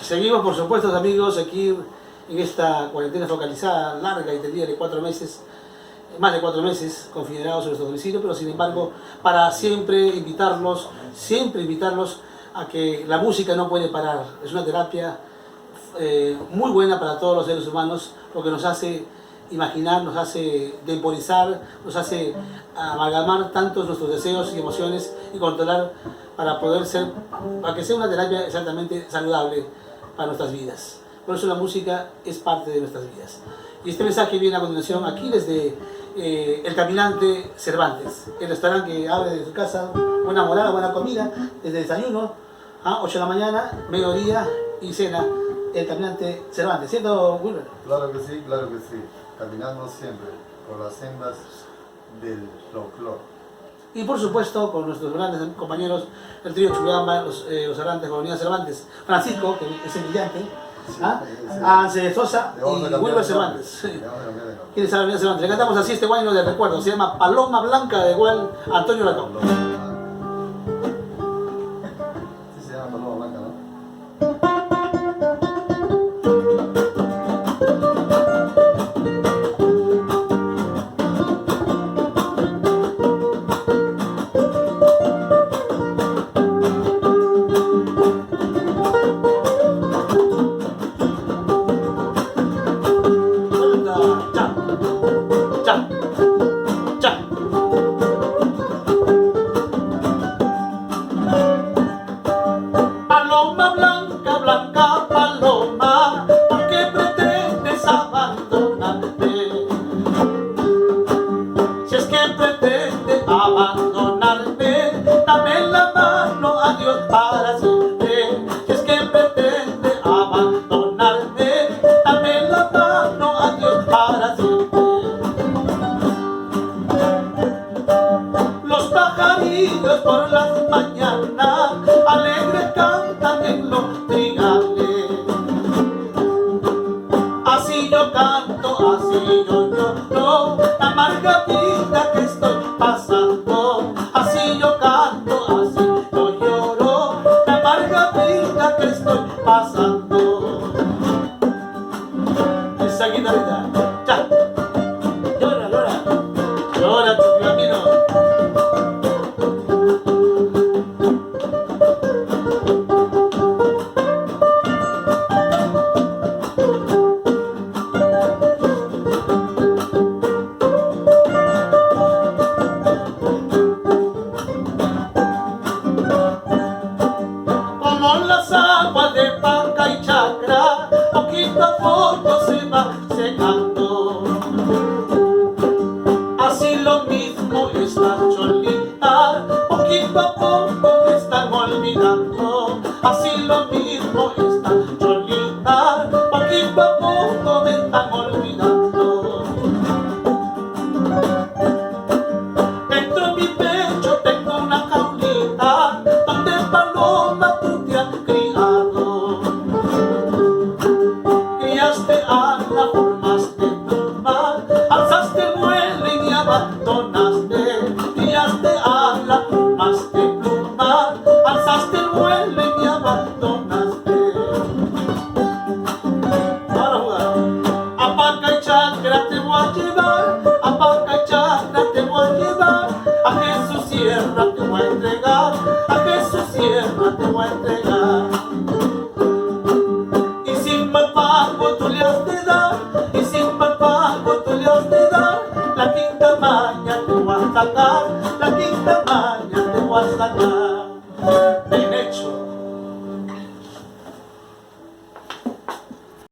Seguimos, por supuesto, amigos, aquí en esta cuarentena focalizada, larga y tendida de 4 meses, más de 4 meses, confinados en nuestro domicilio, pero sin embargo, para siempre invitarlos a que la música no puede parar. Es una terapia muy buena para todos los seres humanos, porque nos hace imaginar, nos hace temporizar, nos hace amalgamar tantos nuestros deseos y emociones y controlar para que sea una terapia exactamente saludable para nuestras vidas. Por eso la música es parte de nuestras vidas. Y este mensaje viene a continuación aquí desde El Caminante Cervantes, el restaurante que abre desde su casa, buena morada, buena comida, desde desayuno, 8 de la mañana, mediodía y cena. El Caminante Cervantes, ¿cierto, Wilber? Claro que sí, claro que sí. Caminando siempre por las sendas del folclore. Y por supuesto, con nuestros grandes compañeros, el trío Chubamba, los Cervantes, Comunidad Cervantes, Francisco, que es el brillante, Ance Sosa y Wilber Cervantes. ¿Quiénes saben Wilber Cervantes? Le cantamos así este guayno de recuerdo, se llama Paloma Blanca, de igual Antonio Latón. Sí, se llama Paloma Blanca, ¿no? Paloma blanca, blanca paloma, ¿por qué pretendes abandonarte? Si es que pretendes abandonarme, dame la mano, adiós para siempre. Si es que pretendes abandonarme, dame la mano, adiós para siempre. Los pajarillos por las mañanas alegre cantan en los trigales. Así yo canto, así yo lloro, la amarga vida que estoy pasando. Así yo canto, así yo lloro, la amarga vida que estoy pasando. Esa guitarrita, ya, llora, llora, llora tu camino. Como las aguas de Paca y Chacra, poquito a poco se va secando. Así lo mismo estas cholitas, poquito a poco me están olvidando. Así lo mismo estas cholitas, poquito a poco me están olvidando. Dentro de mi pecho tengo una jaulita donde paloma tú te has criado. Criaste ala, formaste pluma, alzaste vuelo y me abandonaste. Criaste ala, formaste pluma, alzaste el vuelo y me abandonaste. Ahora jugar. A Paca y Chacra te voy a llevar, a Paca y Chacra te voy a llevar, a Jesús Sierra te voy a entregar, a Jesús Sierra te voy a entregar. Y sin mal pago tú le has de dar, y sin mal pago tú le has de dar, la quinta maña te voy a sacar, la quinta maña te voy a sacar. Bien hecho.